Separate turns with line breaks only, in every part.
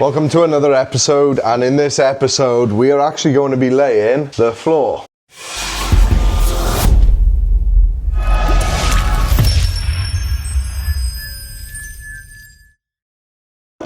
Welcome to another episode, and in this episode we are actually going to be laying the floor.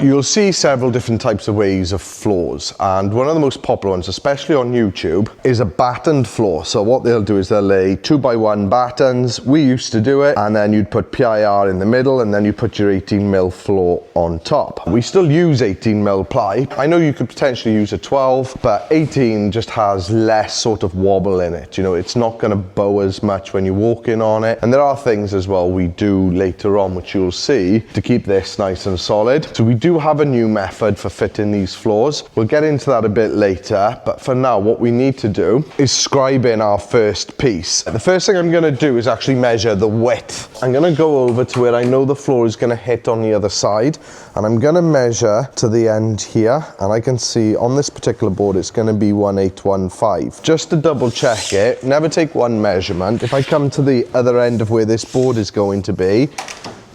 You'll see several different types of ways of floors, and one of the most popular ones, especially on YouTube, is a battened floor. So what they'll do is they'll lay 2x1 battens. We used to do it, and then you'd put PIR in the middle, and then you put your 18mm floor on top. We still use 18mm ply. I know you could potentially use a 12, but 18 just has less sort of wobble in it. You know, it's not going to bow as much when you're walking on it. And there are things as well we do later on, which you'll see, to keep this nice and solid. So we do have a new method for fitting these floors. We'll get into that a bit later, but for now what we need to do is scribe in our first piece. The first thing I'm going to do is actually measure the width. I'm going to go over to where I know the floor is going to hit on the other side, and I'm going to measure to the end here, and I can see on this particular board it's going to be 1815. Just to double check it, never take one measurement. If I come to the other end of where this board is going to be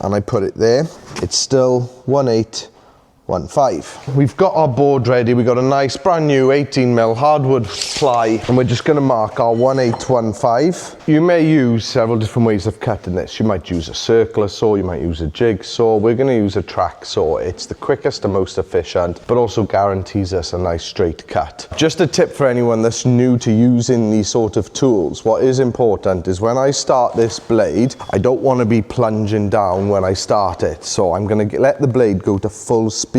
and I put it there, it's still 1815. We've got our board ready. We've got a nice brand new 18mm hardwood ply, and we're just going to mark our 1815. You may use several different ways of cutting this. You might use a circular saw, you might use a jigsaw. We're going to use a track saw. It's the quickest and most efficient, but also guarantees us a nice straight cut. Just a tip for anyone that's new to using these sort of tools. What is important is when I start this blade, I don't want to be plunging down when I start it. So I'm going to let the blade go to full speed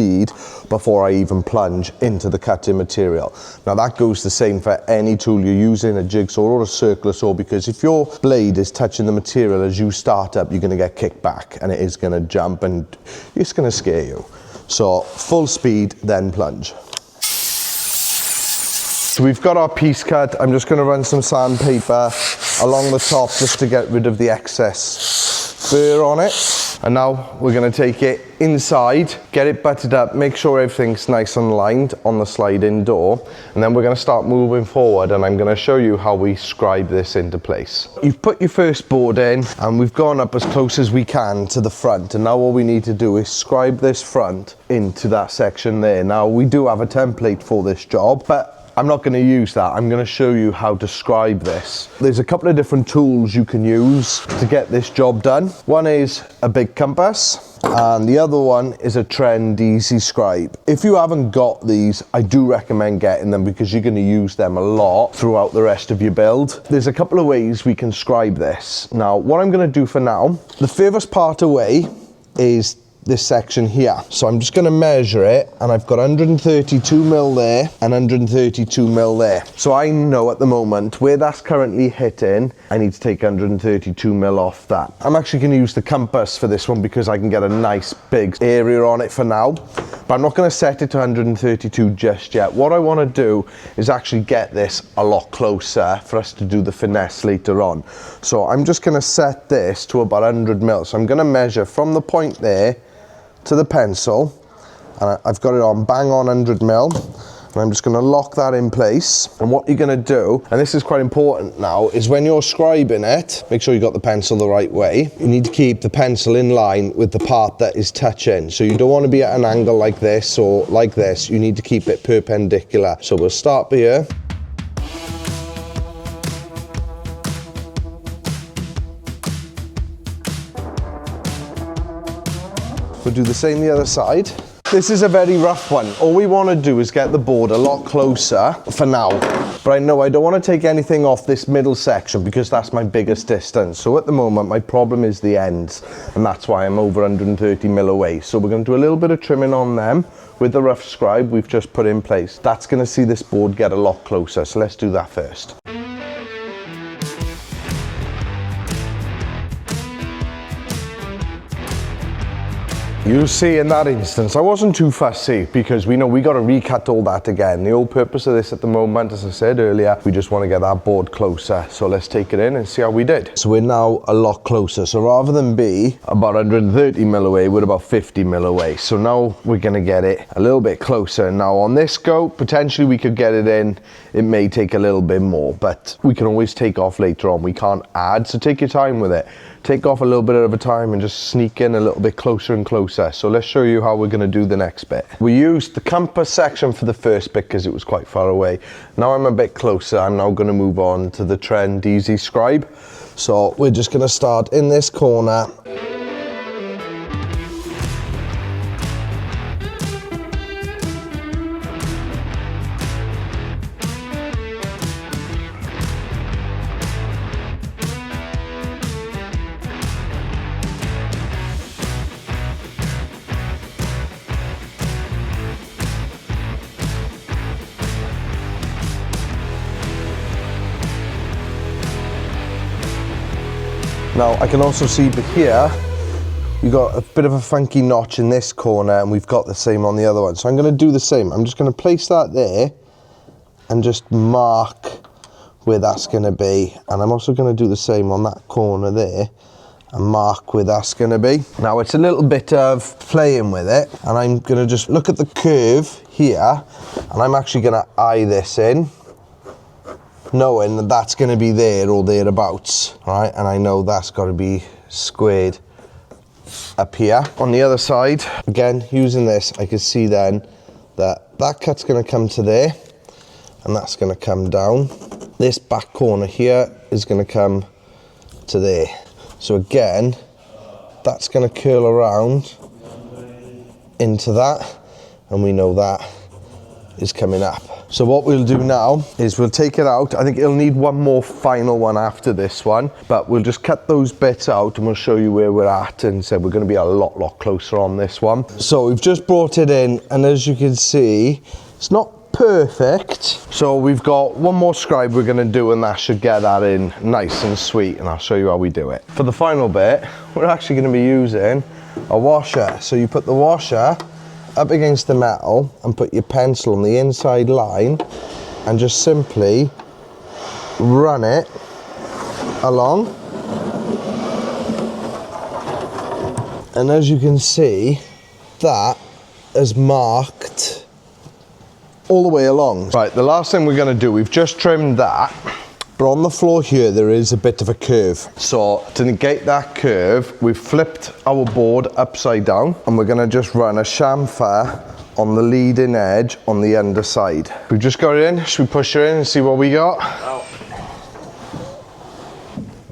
before I even plunge into the cutting material. Now that goes the same for any tool you're using, a jigsaw or a circular saw, because if your blade is touching the material as you start up, you're going to get kicked back and it is going to jump and it's going to scare you. So full speed, then plunge. So we've got our piece cut. I'm just going to run some sandpaper along the top just to get rid of the excess fur on it. And now we're going to take it inside, get it butted up, make sure everything's nice and lined on the sliding door, and then we're going to start moving forward, and I'm going to show you how we scribe this into place. You've put your first board in, and we've gone up as close as we can to the front, and now all we need to do is scribe this front into that section there. Now we do have a template for this job, but I'm not going to use that. I'm going to show you how to scribe this. There's a couple of different tools you can use to get this job done. One is a big compass, and the other one is a Trend Easy Scribe. If you haven't got these, I do recommend getting them because you're going to use them a lot throughout the rest of your build. There's a couple of ways we can scribe this. Now, what I'm going to do for now, the furthest part away is this section here. So I'm just going to measure it, and I've got 132mm there and 132mm there. So I know at the moment where that's currently hitting, I need to take 132mm off that. I'm actually going to use the compass for this one because I can get a nice big area on it for now, but I'm not going to set it to 132 just yet. What I want to do is actually get this a lot closer for us to do the finesse later on. So I'm just going to set this to about 100mm. So I'm going to measure from the point there to the pencil, and I've got it on bang on 100mm, and I'm just going to lock that in place. And what you're going to do, and this is quite important now, is when you're scribing it, make sure you got the pencil the right way. You need to keep the pencil in line with the part that is touching. So you don't want to be at an angle like this or like this. You need to keep it perpendicular. So we'll start here. We'll do the same the other side. This is a very rough one. All we want to do is get the board a lot closer for now. But I know I don't want to take anything off this middle section because that's my biggest distance. So at the moment, my problem is the ends, and that's why I'm over 130mm away. So we're going to do a little bit of trimming on them with the rough scribe we've just put in place. That's going to see this board get a lot closer. So let's do that first. You'll see in that instance, I wasn't too fussy because we know we got to recut all that again. The whole purpose of this at the moment, as I said earlier, we just want to get that board closer. So let's take it in and see how we did. So we're now a lot closer. So rather than be about 130mm away, we're about 50mm away. So now we're going to get it a little bit closer. Now on this go, potentially we could get it in. It may take a little bit more, but we can always take off later on. We can't add, so take your time with it. Take off a little bit at a time and just sneak in a little bit closer and closer process. So let's show you how we're going to do the next bit. We used the camper section for the first bit because it was quite far away. Now I'm a bit closer. I'm now going to move on to the Trend Easy Scribe. So we're just going to start in this corner. Now I can also see here, we've got a bit of a funky notch in this corner and we've got the same on the other one. So I'm going to do the same. I'm just going to place that there and just mark where that's going to be. And I'm also going to do the same on that corner there and mark where that's going to be. Now it's a little bit of playing with it, and I'm going to just look at the curve here, and I'm actually going to eye this in, knowing that that's going to be there or thereabouts, right? And I know that's got to be squared up here. On the other side, again, using this, I can see then that that cut's going to come to there, and that's going to come down. This back corner here is going to come to there. So again, that's going to curl around into that, and we know that is coming up. So what we'll do now is we'll take it out. I think it'll need one more final one after this one, but we'll just cut those bits out and we'll show you where we're at, and so we're going to be a lot closer on this one. So we've just brought it in, and as you can see, it's not perfect. So we've got one more scribe we're going to do, and that should get that in nice and sweet, and I'll show you how we do it. For the final bit, we're actually going to be using a washer. So you put the washer up against the metal and put your pencil on the inside line and just simply run it along. And as you can see, that is marked all the way along. Right, the last thing we're going to do, we've just trimmed that, but on the floor here there is a bit of a curve. So to negate that curve, we've flipped our board upside down, and we're going to just run a chamfer on the leading edge on the underside. We've just got it in. Should we push her in and see what we got? Oh.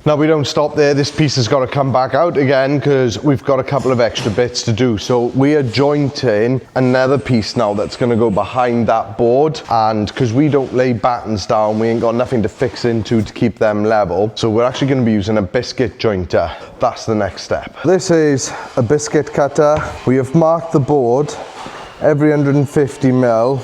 Now we don't stop there. This piece has got to come back out again because we've got a couple of extra bits to do. So we are jointing another piece now that's going to go behind that board, and because we don't lay battens down, we ain't got nothing to fix into to keep them level. So we're actually going to be using a biscuit jointer. That's the next step. This is a biscuit cutter. We have marked the board every 150 mil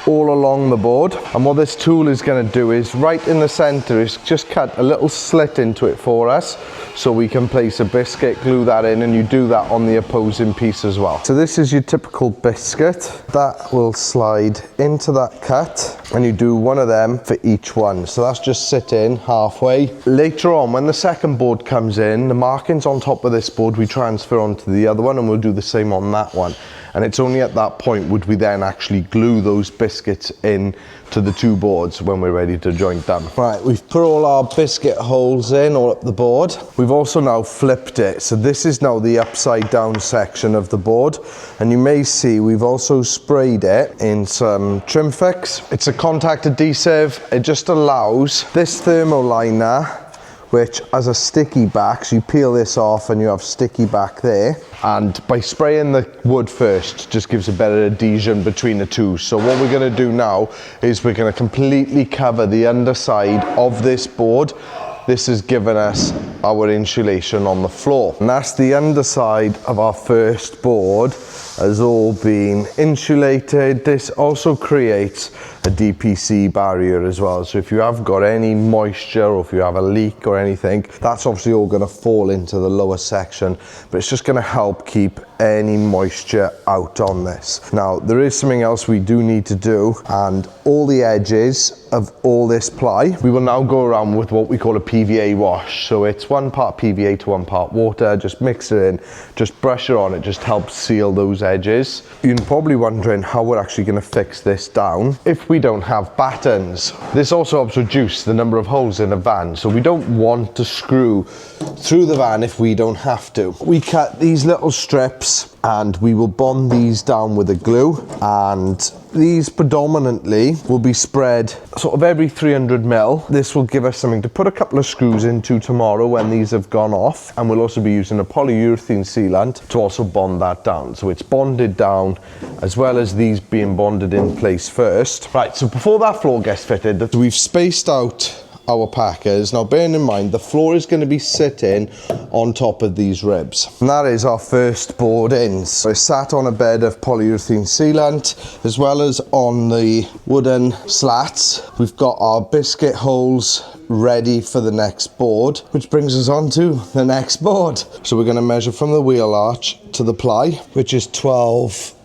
all along the board, and what this tool is going to do is right in the center is just cut a little slit into it for us so we can place a biscuit, glue that in, and you do that on the opposing piece as well. So this is your typical biscuit that will slide into that cut, and you do one of them for each one. So that's just sitting halfway. Later on, when the second board comes in, the markings on top of this board we transfer onto the other one, and we'll do the same on that one. And it's only at that point would we then actually glue those biscuits in to the two boards when we're ready to joint them. Right, we've put all our biscuit holes in all up the board. We've also now flipped it. So this is now the upside down section of the board. And you may see we've also sprayed it in some trim fix. It's a contact adhesive. It just allows this thermoliner, which has a sticky back, so you peel this off and you have sticky back there. And by spraying the wood first, just gives a better adhesion between the two. So what we're gonna do now is we're gonna completely cover the underside of this board. This has given us our insulation on the floor. And that's the underside of our first board has all been insulated. This also creates a DPC barrier as well. So if you have got any moisture or if you have a leak or anything, that's obviously all gonna fall into the lower section, but it's just gonna help keep any moisture out on this. Now, there is something else we do need to do, and all the edges of all this ply, we will now go around with what we call a PVA wash. So it's 1 part PVA to 1 part water, just mix it in, just brush it on, it just helps seal those edges. You're probably wondering how we're actually gonna fix this down if we don't have battens. This also helps reduce the number of holes in a van, so we don't want to screw through the van if we don't have to. We cut these little strips and we will bond these down with the glue, and these predominantly will be spread sort of every 300 mil. This will give us something to put a couple of screws into tomorrow when these have gone off, and we'll also be using a polyurethane sealant to also bond that down, so it's bonded down as well as these being bonded in place first. Right, so before that floor gets fitted, we've spaced out our packers. Now bearing in mind the floor is going to be sitting on top of these ribs, and that is our first board in. So it's sat on a bed of polyurethane sealant as well as on the wooden slats. We've got our biscuit holes ready for the next board, which brings us on to the next board. So we're going to measure from the wheel arch to the ply, which is 12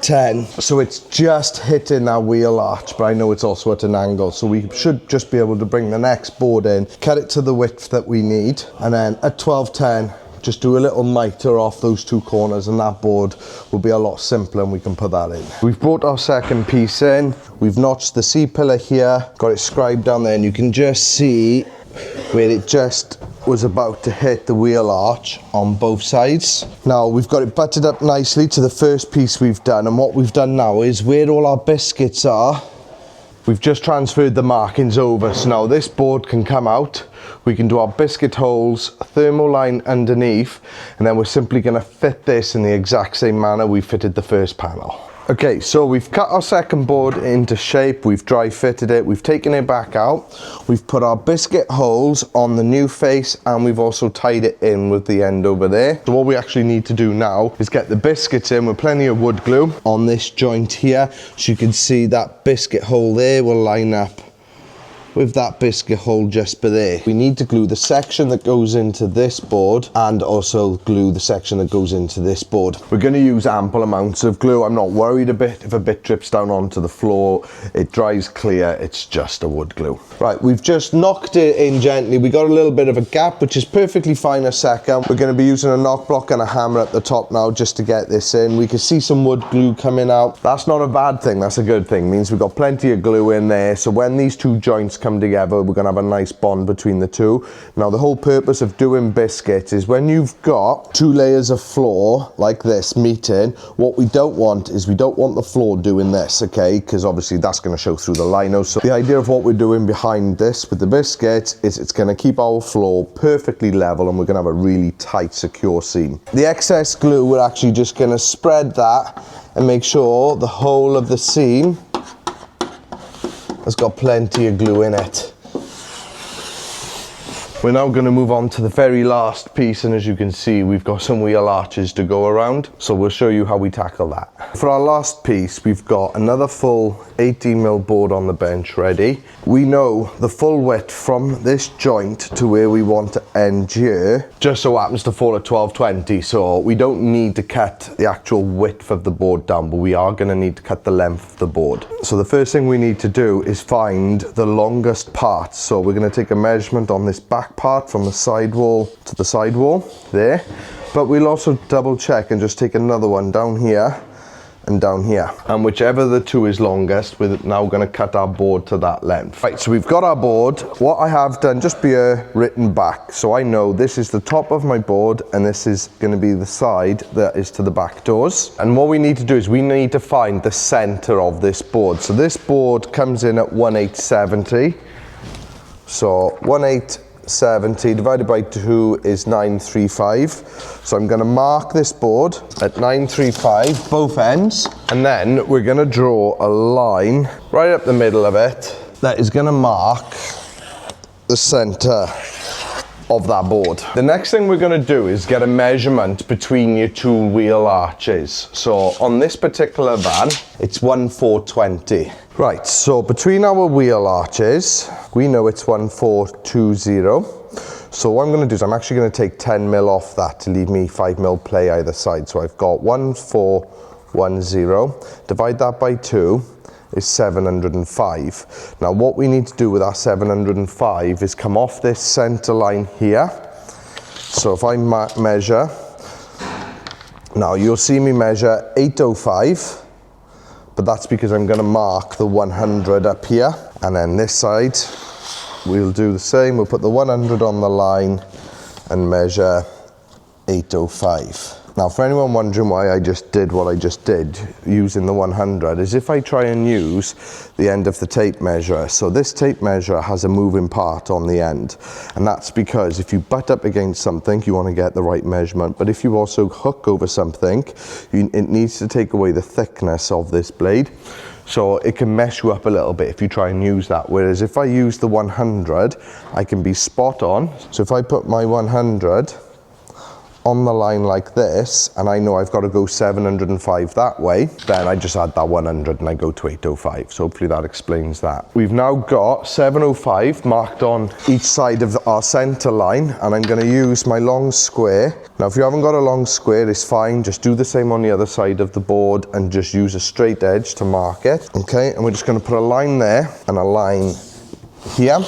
10. So it's just hitting that wheel arch, but I know it's also at an angle, so we should just be able to bring the next board in, cut it to the width that we need, and then at 12-10 just do a little mitre off those two corners, and that board will be a lot simpler and we can put that in. We've brought our second piece in, we've notched the C-pillar here, got it scribed down there, and you can just see where it just was about to hit the wheel arch on both sides. Now we've got it butted up nicely to the first piece we've done, and what we've done now is where all our biscuits are, we've just transferred the markings over, so now this board can come out. We can do our biscuit holes, thermal line underneath, and then we're simply going to fit this in the exact same manner we fitted the first panel. Okay, so we've cut our second board into shape, we've dry fitted it, we've taken it back out, we've put our biscuit holes on the new face, and we've also tied it in with the end over there. So what we actually need to do now is get the biscuits in with plenty of wood glue on this joint here, so you can see that biscuit hole there will line up with that biscuit hole just by there. We need to glue the section that goes into this board and also glue the section that goes into this board. We're going to use ample amounts of glue. I'm not worried if a bit drips down onto the floor. It dries clear, it's just a wood glue. Right, we've just knocked it in gently. We got a little bit of a gap, which is perfectly fine a second. We're going to be using a knock block and a hammer at the top now just to get this in. We can see some wood glue coming out. That's not a bad thing, that's a good thing. It means we've got plenty of glue in there, so when these two joints come together, we're going to have a nice bond between the two. Now the whole purpose of doing biscuits is when you've got two layers of floor like this meeting, what we don't want is we don't want the floor doing this, okay, because obviously that's going to show through the lino. So the idea of what we're doing behind this with the biscuits is it's going to keep our floor perfectly level, and we're going to have a really tight, secure seam. The excess glue, we're actually just going to spread that and make sure the whole of the seam has got plenty of glue in it. We're now going to move on to the very last piece, and as you can see we've got some wheel arches to go around, so we'll show you how we tackle that. For our last piece we've got another full 18mm board on the bench ready. We know the full width from this joint to where we want to end here just so happens to fall at 1220, so we don't need to cut the actual width of the board down, but we are going to need to cut the length of the board. So the first thing we need to do is find the longest part, so we're going to take a measurement on this back part from the sidewall to the sidewall there, but we'll also double check and just take another one down here and down here, and whichever the two is longest, we're now going to cut our board to that length. Right, so we've got our board. What I have done just be written back, so I know this is the top of my board and this is going to be the side that is to the back doors. And what we need to do is we need to find the center of this board. So this board comes in at 1870, so 1870 divided by 2 is 935. So I'm going to mark this board at 935 both ends, and then we're going to draw a line right up the middle of it that is going to mark the center of that board. The next thing we're going to do is get a measurement between your two wheel arches. So on this particular van it's 1420. Right, so between our wheel arches we know it's 1420. So what I'm going to do is I'm actually going to take 10mm off that to leave me 5mm play either side. So I've got 1410, divide that by 2 is 705. Now what we need to do with our 705 is come off this center line here. So if I measure, now you'll see me measure 805, but that's because I'm going to mark the 100 up here, and then this side we'll do the same. We'll put the 100 on the line and measure 805. Now, for anyone wondering why I just did what I just did using the 100, is if I try and use the end of the tape measure. So this tape measure has a moving part on the end, and that's because if you butt up against something, you want to get the right measurement. But if you also hook over something, it needs to take away the thickness of this blade. So it can mess you up a little bit if you try and use that. Whereas if I use the 100, I can be spot on. So if I put my 100 on the line like this, and I know I've got to go 705 that way, then I just add that 100 and I go to 805. So hopefully that explains that. We've now got 705 marked on each side of our center line, and I'm going to use my long square. Now, if you haven't got a long square, it's fine. Just do the same on the other side of the board and just use a straight edge to mark it. Okay, and we're just going to put a line there and a line here.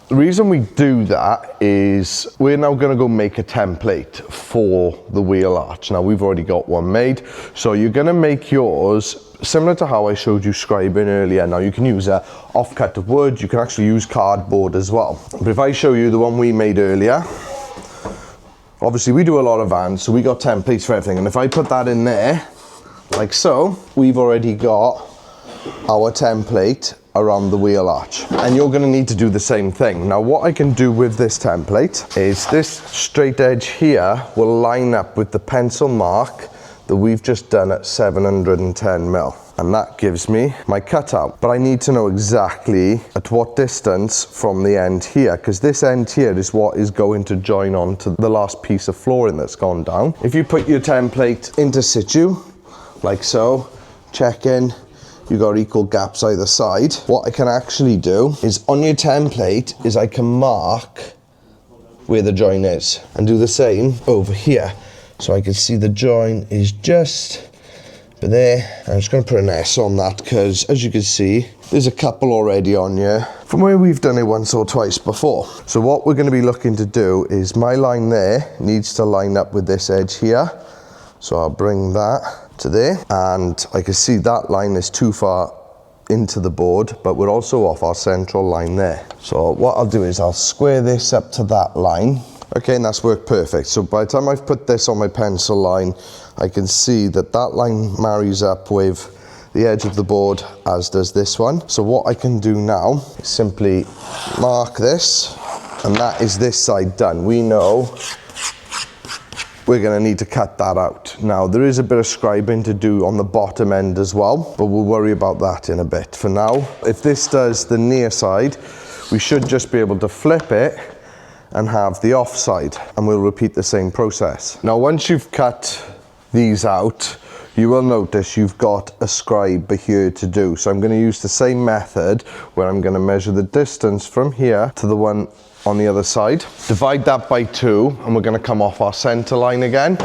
The reason we do that is we're now going to go make a template for the wheel arch. Now, we've already got one made, so you're going to make yours similar to how I showed you scribing earlier. Now, you can use a offcut of wood, you can actually use cardboard as well. But if I show you the one we made earlier, obviously we do a lot of vans, so we got templates for everything. And if I put that in there, like so, we've already got our template around the wheel arch, and you're going to need to do the same thing. Now, what I can do with this template is this straight edge here will line up with the pencil mark that we've just done at 710 mil, and that gives me my cutout. But I need to know exactly at what distance from the end here, because this end here is what is going to join on to the last piece of flooring that's gone down. If you put your template into situ like so, check in, you got equal gaps either side. What I can actually do is on your template is I can mark where the join is and do the same over here. So I can see the join is just there. I'm just going to put an S on that because, as you can see, there's a couple already on here from where we've done it once or twice before. So what we're going to be looking to do is my line there needs to line up with this edge here. So I'll bring that to there, and I can see that line is too far into the board, but we're also off our central line there. So what I'll do is I'll square this up to that line. Okay, and that's worked perfect. So by the time I've put this on my pencil line, I can see that that line marries up with the edge of the board, as does this one. So what I can do now is simply mark this, and that is this side done. We know we're going to need to cut that out. Now, there is a bit of scribing to do on the bottom end as well, but we'll worry about that in a bit. For now, if this does the near side, we should just be able to flip it and have the off side, and we'll repeat the same process. Now, once you've cut these out, you will notice you've got a scribe here to do. So I'm going to use the same method where I'm going to measure the distance from here to the one on the other side, divide that by 2, and we're going to come off our center line again.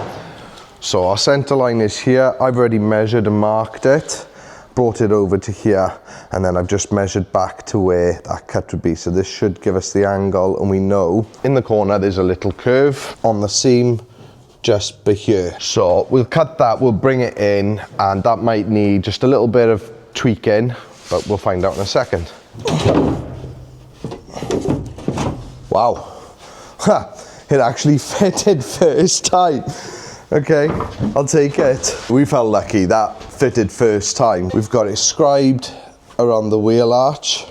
So our center line is here. I've already measured and marked it, brought it over to here, and then I've just measured back to where that cut would be. So this should give us the angle, and we know in the corner there's a little curve on the seam just by here. So we'll cut that, we'll bring it in, and that might need just a little bit of tweaking, but we'll find out in a second. Wow, it actually fitted first time. Okay, I'll take it. We felt lucky, that fitted first time. We've got it scribed around the wheel arch.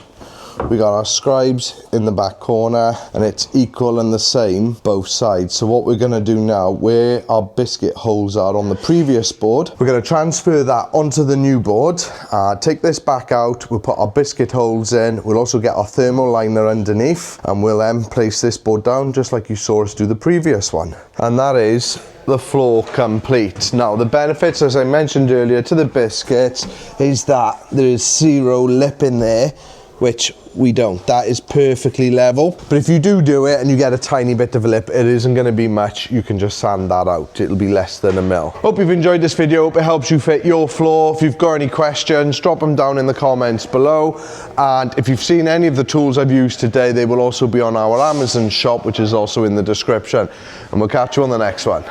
We got our scribes in the back corner, and it's equal and the same both sides. So what we're going to do now, where our biscuit holes are on the previous board, we're going to transfer that onto the new board. Take this back out, we'll put our biscuit holes in, we'll also get our thermal liner underneath, and we'll then place this board down just like you saw us do the previous one. And that is the floor complete. Now, the benefits, as I mentioned earlier, to the biscuits is that there is zero lip in there, which we don't. That is perfectly level. But if you do it and you get a tiny bit of a lip, it isn't going to be much. You can just sand that out. It'll be less than a mil. Hope you've enjoyed this video. Hope it helps you fit your floor. If you've got any questions, drop them down in the comments below. And if you've seen any of the tools I've used today, they will also be on our Amazon shop, which is also in the description. And we'll catch you on the next one.